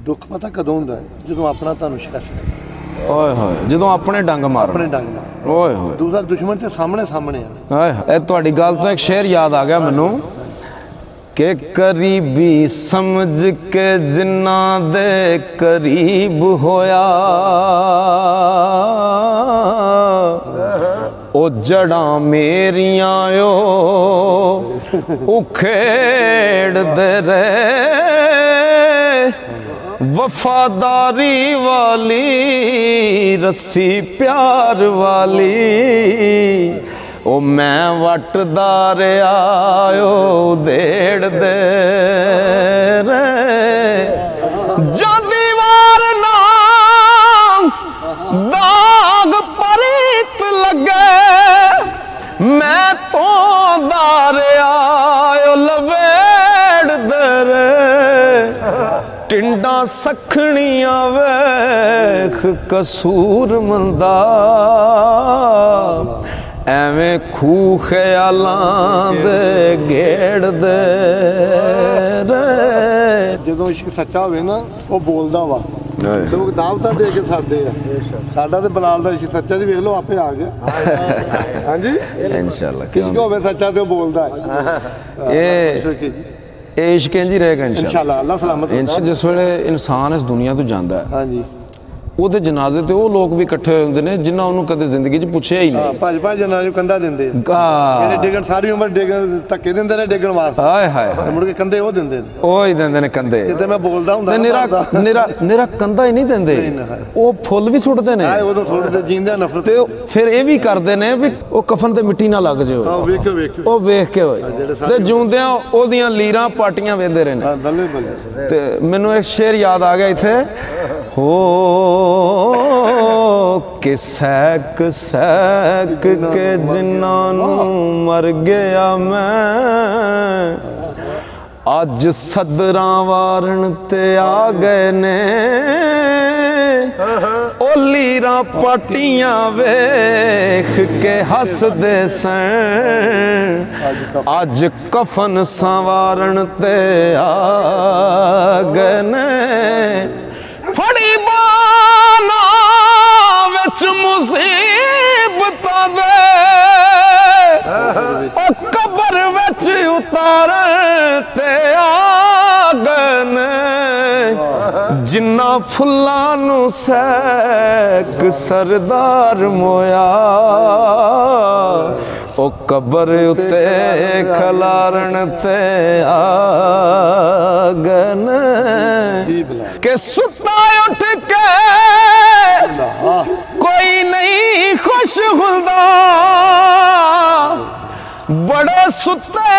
ਦੁੱਖ ਪਤਾ ਕਦੋਂ ਹੁੰਦਾ ਹੈ? ਜਦੋਂ ਆਪਣਾ ਤੁਹਾਨੂੰ ਸ਼ਿਕਸਤ ਕਰੇ। ਓਏ ਹੋਏ, ਜਦੋਂ ਆਪਣੇ ਡੰਗ ਮਾਰ, ਆਪਣੇ ਡੰਗ ਮਾਰ। ਓਏ ਹੋਏ, ਦੂਸਰਾ ਦੁਸ਼ਮਣ ਤੇ ਸਾਹਮਣੇ ਸਾਹਮਣੇ ਆ। ਹਾਏ ਇਹ ਤੁਹਾਡੀ ਗੱਲ ਤੋਂ ਇੱਕ ਸ਼ੇਰ ਯਾਦ ਆ ਗਿਆ ਮੈਨੂੰ ਕਿ ਕਰੀਬੀ ਸਮਝ ਕੇ ਜਿਨ੍ਹਾਂ ਦੇ ਕਰੀਬ ਹੋਇਆ ਉਹ ਜੜਾਂ ਮੇਰੀਆਂ ਉਹ ਖੇਡਦੇ ਰਹੇ ਵਫਾਦਾਰੀ ਵਾਲੀ ਰੱਸੀ ਪਿਆਰ ਵਾਲੀ ਉਹ ਮੈਂ ਵੱਟਦਾ ਰਿਹਾ ਓ ਦੇੜਦੇ ਰਹੇ ਜਾਂਦੀ ਵਾਰ ਨਾ ਦਾਗ ਪਰੀਤ ਲੱਗੇ ਮੈਂ ਤੋਂ ਦਾਰਿਆ ਓ ਲਵੇੜਦੇ ਰਹੇ ਟਿੰਡਾਂ ਸਖਣੀਆਂ ਵੇਖ ਕਸੂਰ ਮੰਦਾ ਐਵੇਂ ਖੂ ਖਿਆਲਾਂ ਦੇ ਗੇੜਦੇ ਰਹੇ। ਜਦੋਂ ਇਸ਼ਕ ਸੱਚਾ ਹੋਵੇ ਨਾ ਉਹ ਬੋਲਦਾ ਵਾ, ਲੋਕ ਦਾਵਤਾਂ ਦੇ ਕੇ ਸਾਦੇ ਆ। ਸਾਡਾ ਤੇ ਬਲਾਲ ਦਾ ਇਸ਼ਕ ਸੱਚਾ ਜੀ ਵੇਖ ਲਓ ਆਪੇ ਆ ਗਿਆ। ਹਾਂਜੀ ਇਨਸ਼ਾਅੱਲਾ ਕਿਸ ਕੋ ਹੋਵੇ ਸੱਚਾ ਤੇ ਉਹ ਬੋਲਦਾ ਹੈ। ਇਹ ਇਸ਼ਕ ਇੰਝ ਹੀ ਰਹੇਗਾ ਇਨਸ਼ਾਅੱਲਾ। ਅੱਲਾ ਸਲਾਮਤ। ਜਿਸ ਵੇਲੇ ਇਨਸਾਨ ਇਸ ਦੁਨੀਆ ਤੋਂ ਜਾਂਦਾ ਹੈ, ਹਾਂਜੀ, ਉਹਦੇ ਜਨਾਜ਼ੇ ਤੇ ਉਹ ਲੋਕ ਵੀ ਇਕੱਠੇ ਹੋਏ ਹੁੰਦੇ ਨੇ ਜਿਨ੍ਹਾਂ ਉਹਨੂੰ ਕਦੇ ਜ਼ਿੰਦਗੀ 'ਚ ਪੁੱਛਿਆ ਹੀ ਨਹੀਂ। ਭੱਜ ਜਨਾਜ਼ੇ ਕੰਧਾ ਦਿੰਦੇ ਜਿਹੜੇ ਡਿੱਗਣ ਸਾਰੀ ਉਮਰ ਡਿੱਗਣ ਧੱਕੇ ਦਿੰਦੇ ਨੇ ਡਿੱਗਣ ਵਾਸਤੇ। ਹਾਏ ਹਾਏ ਮੁੜ ਕੇ ਕੰਧੇ ਉਹ ਦਿੰਦੇ ਨੇ, ਉਹ ਹੀ ਦਿੰਦੇ ਨੇ ਕੰਧੇ। ਜਿੱਦਾਂ ਮੈਂ ਬੋਲਦਾ ਹੁੰਦਾ ਨਿਰਾ ਕੰਧਾ ਹੀ ਨਹੀਂ ਦਿੰਦੇ, ਉਹ ਫੁੱਲ ਵੀ ਸੁੱਟਦੇ ਨੇ। ਉਦੋਂ ਥੋੜੇ ਜੀਂਦੇ ਨਫ਼ਰਤ ਤੇ ਫਿਰ ਇਹ ਵੀ ਕਰਦੇ ਨੇ ਵੀ ਉਹ ਕਫਨ ਤੇ ਮਿੱਟੀ ਨਾ ਲੱਗ ਜਾਵੇ। ਉਹ ਵੇਖ ਕੇ ਹੋਏ ਤੇ ਜਿਉਂਦਿਆਂ ਉਹਦੀਆਂ ਲੀਰਾਂ ਪਾਟੀਆਂ ਵੇਂਦੇ ਰਹੇ ਨੇ। ਬੱਲੇ ਬੱਲੇ। ਤੇ ਮੈਨੂੰ ਇੱਕ ਸ਼ੇਰ ਯਾਦ ਆ ਗਿਆ ਇੱਥੇ, ਹੋ ਕਿ ਸੈਕ ਸੈਕ ਕੇ ਜਿਨ੍ਹਾਂ ਨੂੰ ਮਰ ਗਿਆ ਮੈਂ ਅੱਜ ਸਦਰਾਂ ਵਾਰਨ ਤੇ ਆ ਗਏ ਨੇ ਉਹ ਲੀਰਾਂ ਪਾਟੀਆਂ ਵੇਖ ਕੇ ਹੱਸਦੇ ਸਨ ਅੱਜ ਕਫਨ ਸੰਵਾਰਨ ਤੇ ਆ ਗਏ ਨੇ ਫੜੀ ਬਾਨਾ ਵਿੱਚ ਮੁਸੀਬਤਾਂ ਦੇ ਉਹ ਕਬਰ ਵਿੱਚ ਉਤਾਰਨ ਤੇ ਆ ਗਏ ਨੇ ਜਿੰਨਾ ਫੁੱਲਾਂ ਨੂੰ ਸੈਕ ਸਰਦਾਰ ਮੋਇਆ ਉਹ ਕਬਰ ਉੱਤੇ ਖਲਾਰਨ ਤੇ ਆ ਗਏ ਨੇ ਕਿ ਸੁੱਤਾ ਉੱਠ ਕੇ ਕੋਈ ਨਹੀਂ ਖੁਸ਼ ਹੁੰਦਾ ਬੜੇ ਸੁੱਤੇ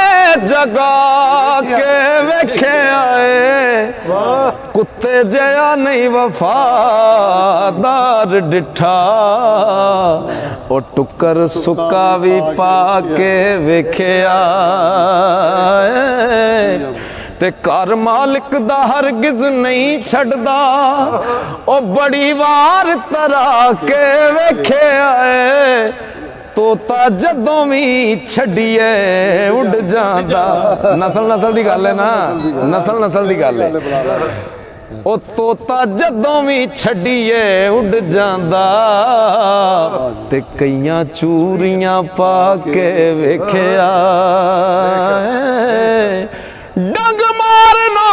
ਜਗਾ ਕੇ ਵੇਖਿਆ ਏ ਕੁੱਤੇ ਜਿਹਾ ਨਹੀਂ ਵਫਾਦਾਰ ਡਿਠਾ ਉਹ ਟੁੱਕਰ ਸੁੱਕਾ ਵੀ ਪਾ ਕੇ ਵੇਖਿਆ ਏ ਤੇ ਘਰ ਮਾਲਕ ਦਾ ਹਰਗਿਜ਼ ਨਹੀਂ ਛੱਡਦਾ ਉਹ ਬੜੀ ਵਾਰ ਤਰਾ ਕੇ ਵੇਖਿਆ ਏ ਤੋਤਾ ਜਦੋਂ ਵੀ ਛੱਡੀਏ ਉੱਡ ਜਾਂਦਾ। ਨਸਲ ਦੀ ਗੱਲ ਹੈ ਨਾ, ਨਸਲ ਦੀ ਗੱਲ ਹੈ। ਉਹ ਤੋਤਾ ਜਦੋਂ ਵੀ ਛੱਡੀਏ ਉੱਡ ਜਾਂਦਾ ਤੇ ਕਈਆਂ ਚੂਰੀਆਂ ਪਾ ਕੇ ਵੇਖਿਆ ਡੰਗ ਮਾਰਨਾ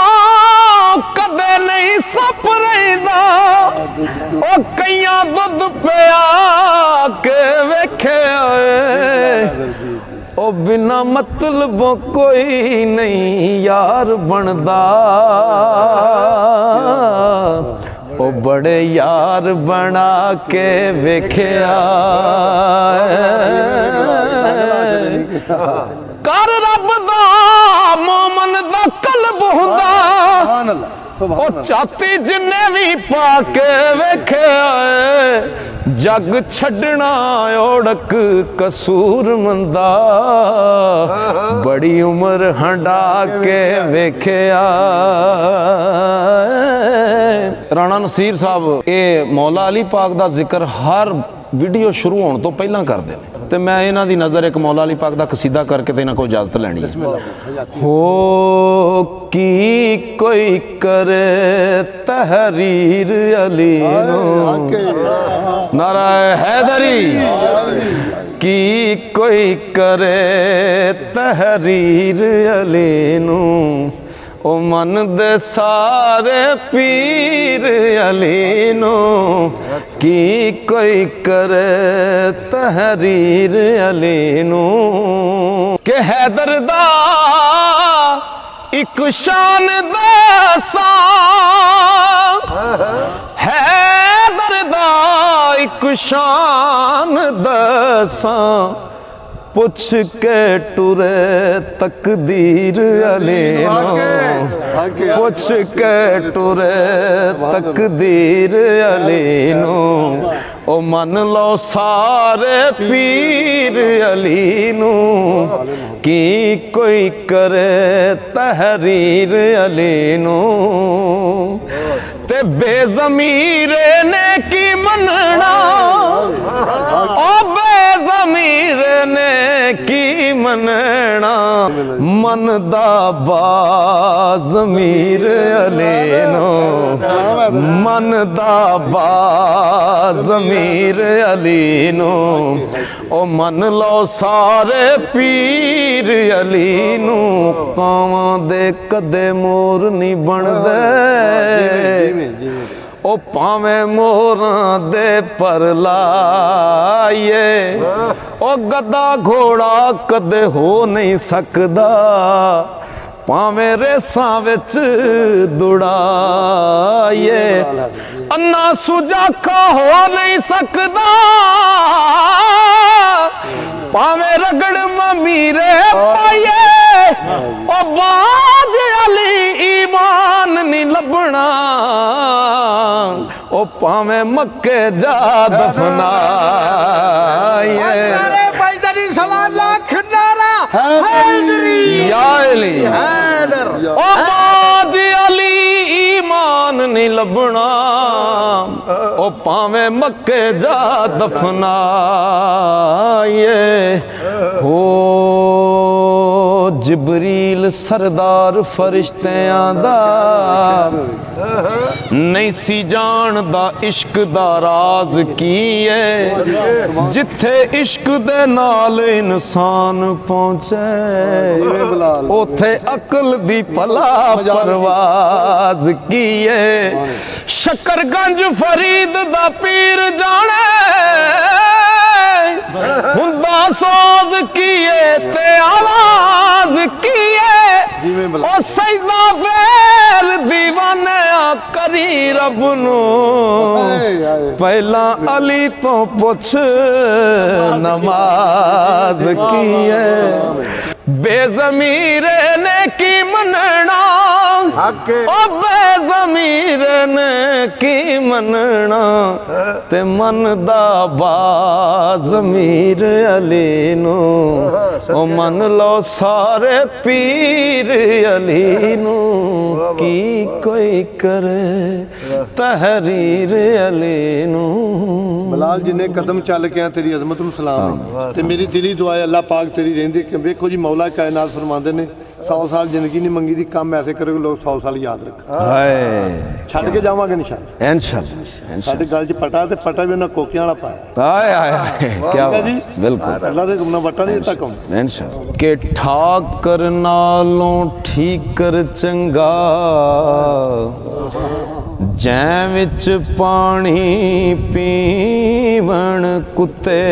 ਕਦੇ ਨਹੀਂ ਸੱਪ ਰਹਿੰਦਾ ਉਹ ਕਈਆਂ ਦੁੱਧ ਪਿਆ ਕੇ ਵੇਖਿਆ ਉਹ ਬਿਨਾ ਮਤਲਬੋਂ ਕੋਈ ਨਹੀਂ ਯਾਰ ਬਣਦਾ ਉਹ ਬੜੇ ਯਾਰ ਬਣਾ ਕੇ ਵੇਖਿਆ ਕਰ ਰੱਬ ਦਾ ਮੋਮਨ ਦਾ ਕਲਬ ਹੁੰਦਾ ਉਹ ਚਾਤੀ ਜਿੰਨੇ ਵੀ ਪਾ ਕੇ ਵੇਖਿਆ ਜੱਗ ਛੱਡਣਾ ਓੜਕ ਕਸੂਰ ਮੰਦਾ ਬੜੀ ਉਮਰ ਹੰਡਾ ਕੇ ਵੇਖਿਆ। ਰਾਣਾ ਨਸੀਰ ਸਾਹਿਬ ਇਹ ਮੌਲਾ ਅਲੀ ਪਾਕ ਦਾ ਜ਼ਿਕਰ ਹਰ ਵੀਡੀਓ ਸ਼ੁਰੂ ਹੋਣ ਤੋਂ ਪਹਿਲਾਂ ਕਰਦੇ ਨੇ। ਤੇ ਮੈਂ ਇਹਨਾਂ ਦੀ ਨਜ਼ਰ ਇੱਕ ਮੌਲਾ ਅਲੀ ਪਾਕ ਦਾ ਕਸੀਦਾ ਕਰਕੇ ਤੇ ਇਹਨਾਂ ਕੋਲ ਇਜਾਜ਼ਤ ਲੈਣੀ ਹੈ। ਹੋ ਕੀ ਕੋਈ करे तहरीर अली नारा हैदरी की कोई करे तहरीर अली नू ओ मन दे सारे पीर अली नू की कोई करे तहरीर अली नू के हैदर दा एक शान दसा हैदर दा एक शान दसा पुछ के टुरे तकदीर अली पुछ के टुरे तकदीर अली नो ओ मन लो सारे पीर अली नू की कोई करे तहरीर अली नू ते बेज़मीरे ने की मनना ओ बेज़मीरे ने की मनना मन दा बाज़मीर अली नो मन दा बाज़मीर अली नो ओ मन लो सारे पीर अली नू कावां दे कदे मोर नहीं बनदे ओ भावें मोरां दे पर लाए ओ गदा घोड़ा कदे हो नहीं सकदा भावें रेसां विच दुड़ाए अन्ना सुजाखा हो नहीं सकदा भावें रगड़ ममीरे पाए ओ बाज अली ईमान नहीं लभना ओ भावें मक्के जा दफनाए ओ बाज अली ईमान नहीं लभना ओ भावें मक्के जा दफनाए हो जिबरील सरदार फरिश्तियां दा नहीं सी जानदा इश्क दा राज की है जिथे इश्क दे नाल इंसान पहुंचे उथे अकल दी भला परवाज की है शकरगंज फरीद दा पीर जाने हुंदा सोज किए ते आवाज किए ओ सजदा फेर दीवाने करी रब नू पहला अली तो पुछ नमाज किए बेज़मीरे ने की मनना ओ बेज़मीरे ने की मनना ते मन दा बाज़मीर अली नू ओ मन लो सारे पीर अली नू की कोई करे तहरीर अली नू बलाल जिन्ने कदम चल के तेरी अजमत नूं सलाम ते मेरी दिली दुआ है अल्लाह पाक तेरी रहिंदी कि वेखो जी मौला कायनात फरमांदे ने 100 साल जिंदगी नहीं मंगी दी काम ऐसे करोगे लोग 100 साल याद रख छड़ के जावांगे इंशाअल्लाह इंशाअल्लाह साडे गल च पटा ते पटा भी उन्हां कोकियां वाला पाया आए आए क्या बात बिल्कुल अल्लाह दे गुना वटा नहीं दिता कौन इंशाअल्लाह के ठाक कर नालों ठीक कर चंगा जै विच पानी पीवण कुत्ते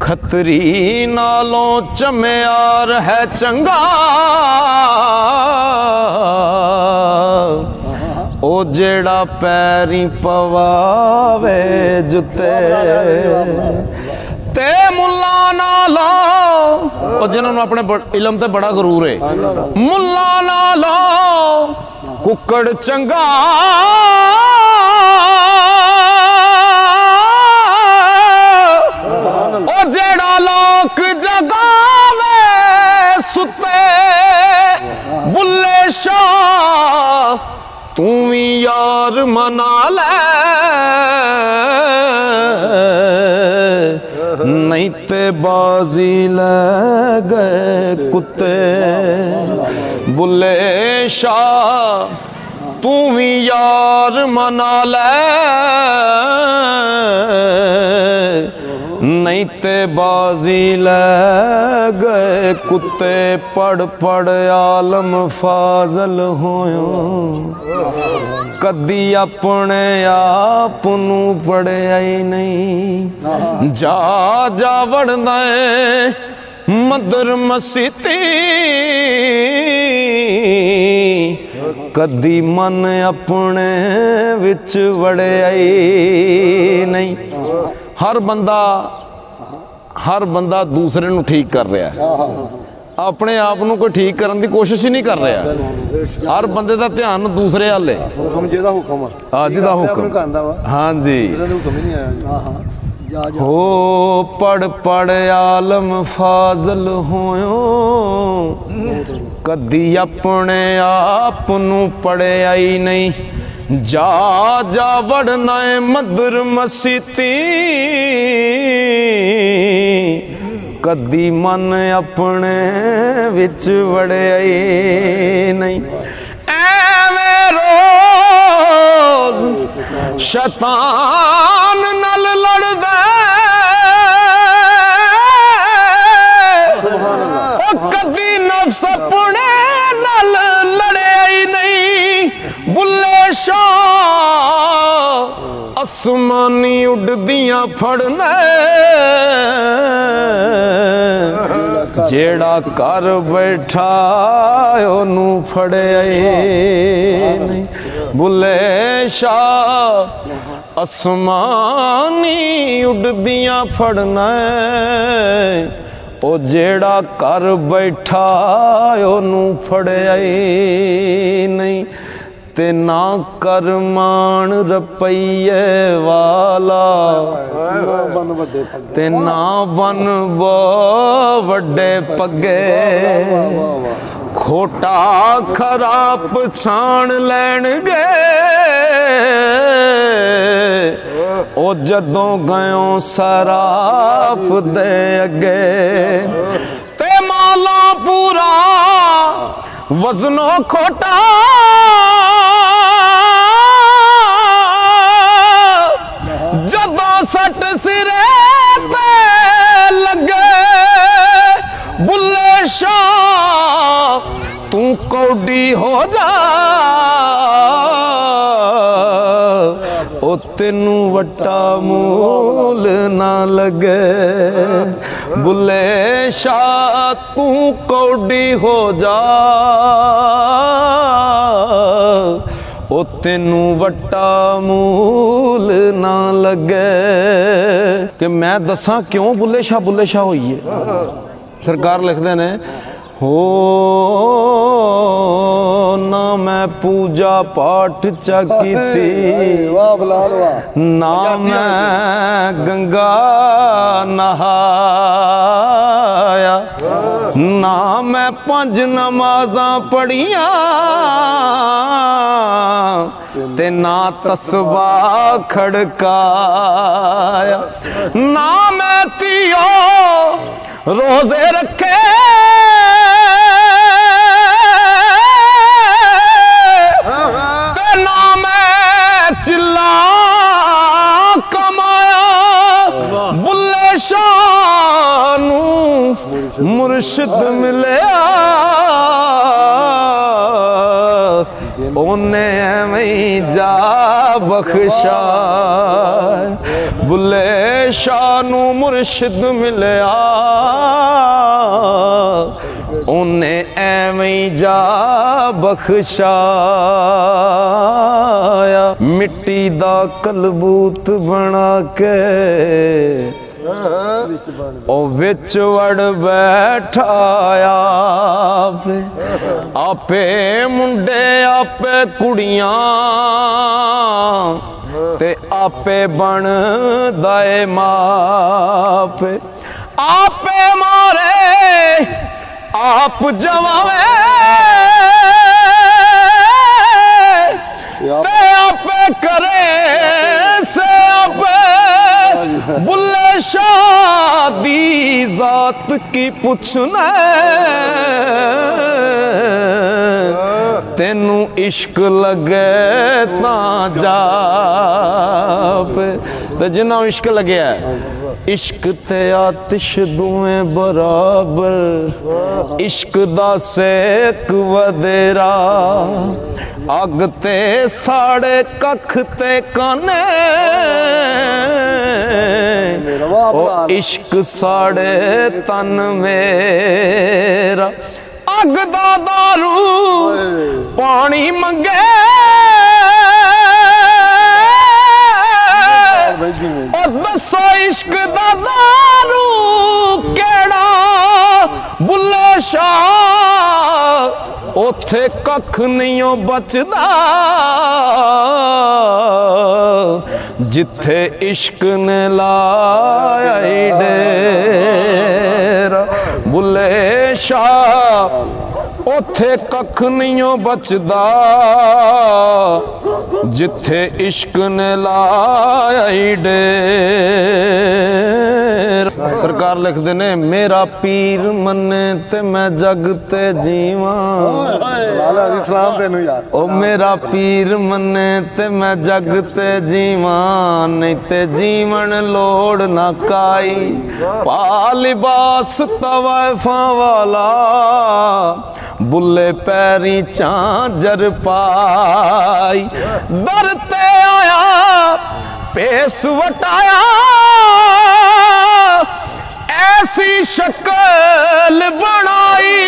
खतरी नालों चम्यार है चंगा ओ जेड़ा पैरी पवावे जुते ते मुल्ला नालो ओ जिन्होंने अपने इलम ते बड़ा गरूर है मुल्ला नालो कुकड़ चंगा ओ जेड़ा लोक जगावे सुते बुल्ले शाह तू भी यार मना ले, नहीं ते बाजी ले गए कुत्ते। बुल्ले शाह तू भी यार मना ले, नहीं ते बाजी ले गए कुत्ते। पढ़ पढ़ आलम फाजल होयो, कदी अपने आप नू पढ़िया ही नहीं। जा जा वड़दा है मदर मसीती, कदी मन अपने विच वड़िया ही नहीं। हर बंदा दूसरे नू ठीक कर रहा है, अपने आप नू कोई ठीक करने की कोशिश ही नहीं कर रहा। हर बंदे का ध्यान दूसरे हाल है। जिहदा हुक्म, हाँ जी। हो पढ़ पढ़ आलम फाजल होयो, कदी अपने आप नू पढ़िया ही नहीं। जा जा वड़ना है मदर मसीती, कदी मन अपने विच वड़िया ही नहीं। ऐवें रोज शैतान नाल लड़दा, कदी नफ्स अपने नाल लड़िया ही नहीं। बुल्ले शाह आसमानी उड़दियां फड़ना, जेड़ा कर बैठा ओनू फड़िया नहीं। बुल्ले शाह आसमानी उड़दियां फड़ना, ओ जेड़ा कर बैठा ओनू फड़िया नहीं। ते ना कर मान रुपये वाला, ते ना बन बो वड्डे पगे। खोटा खरा पछाण लैणगे, ओ जदों गयों सराफ दे अगे। ते माला पूरा वजनो खोटा, जदों सट सिरे ते लगे। बुल्ले शाह तू कौडी हो जा, ओ तेनू वट्टा मूल ना लगे। बुल्ले शाह तू कौडी हो जा, ओ तेनू वट्टा मूल ना लगे। कि मैं दसा क्यों बुल्ले शाह होई है। सरकार लिखते ने हो ना मैं पूजा पाठ चा कीती, ना मैं गंगा नहाया, ना मैं 5 नमाज़ां पढ़ियां, ते ना तस्बा खड़काया। ना मैं तियो रोजे रखे, ते ना मैं चिल्ला कमाया। बुल्ले शाह नू मुर्शिद मिलिया, ओने एवें जा बख्शा। बुल्ले शाह नू मुर्शिद मिलिया, ओने एवें जा बख्शाया। मिट्टी दा कलबूत बना के ओ विच वड़ बैठाया। आपे मुंडे आपे कुड़ियां, ते आपे बन दाए माप। आपे मारे आप जवावे, ते आपे करे से आपे बुल्ले शाह दी जात की पुछना तेनू इश्क लगे तां जा ते जिन्ना इश्क लगे इश्क ते आतिश दुए बराबर इश्क दा सेक वधेरा अग ते साड़े कख ते काने ओ इश्क साड़े तन मेरा अग दा दारू पानी मंगे और दसो इश्क दा दारू केड़ा बुल्ले शाह ओथे कख नहीं बचदा जिथे इश्क ने लाया डेरा बुल्ले शाह ओथे कख नहीं बचदा जिथे इश्क ने लाया डेरा। सरकार लिखते ने मेरा पीर मन्ने ते मैं जग ते जीवां ओ मेरा पीर मन्ने ते मैं जग ते जीवां नहीं ते जीवन लोड़ ना काई पा लिबास तवायफा वाला बुल्ले पैरी झांझर पाई दर ते आया पेस वटाया ऐसी शक्ल बनाई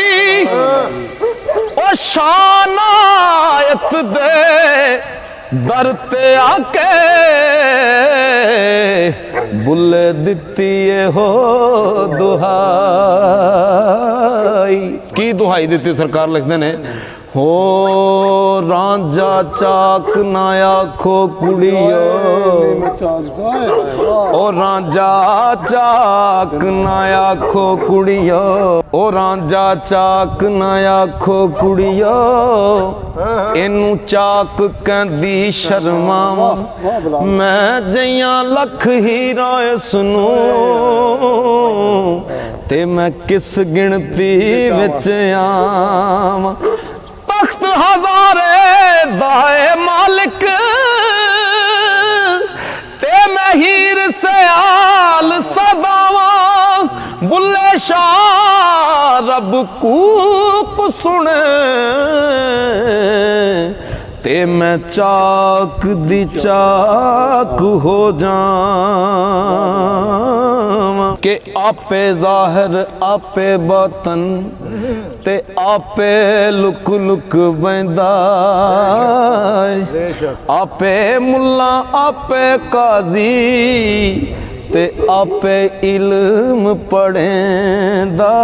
ओ शानायत दे दर ते आके बुल्ले दित्ती हो दुहाई की दुहाई दी सरकार लिखते ने हो रांझा चाक ना आखो कुड़ियो ओ रांझा चाक ना आखो कुड़ियो ओ रांझा चाक ना आखो कुड़ियो इनू चाक कहंदी शर्मावा मैं जइया लख हीरा सुनू ते मैं किस गिनती विच आवां तख्त हजारे दाए मालिक ते मैं हीर सयाल सदावा बुल्ले शाह रब कूक सुने ते मैं चाक दी चाक हो जावां के आपे जाहिर आपे बातन ते आपे लुक लुक बंदा आपे मुल्ला आपे काजी ते आपे इल्म पढ़ेंदा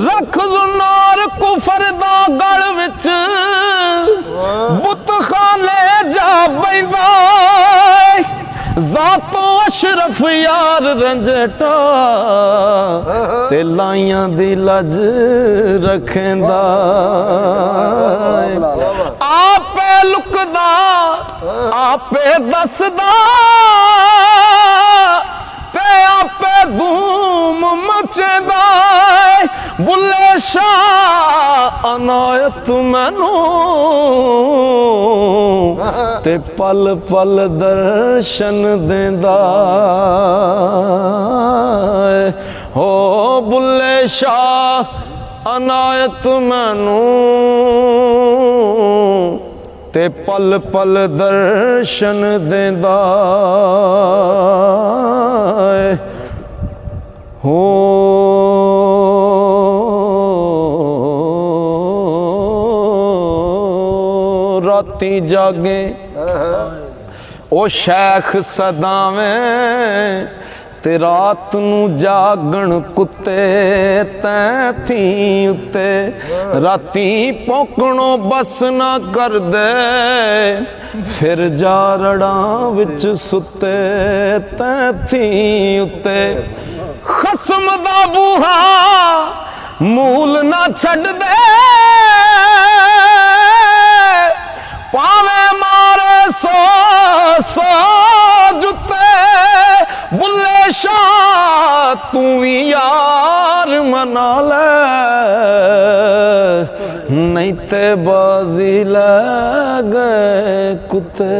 रख जुनार कुफर दा गल विच बुत खाने जा बैंदा जातो अशरफ यार रंजटा ते लाइयां दी लज रखेंदा आपे लुकदा आपे दसदा ते आपे धूम मचदा बुल्ले शाह अनायत मैनू ते पल पल दर्शन देंदा हो बुल्ले शाह अनायत मैनू ते पल पल दर्शन देंदा हो राती जागे ओ शेख सदावें ते रात नू जागण कुत्ते तैं थी उत्ते राती पोकणो बस ना कर दे फिर जारड़ा विच सुते तैं थी उत्ते खसम दा बूहा मूल ना छड़ दे साज उत्ते बुल्ले शाह तू भी यार मना ले नहीं ते बाजी ले गए कुत्ते।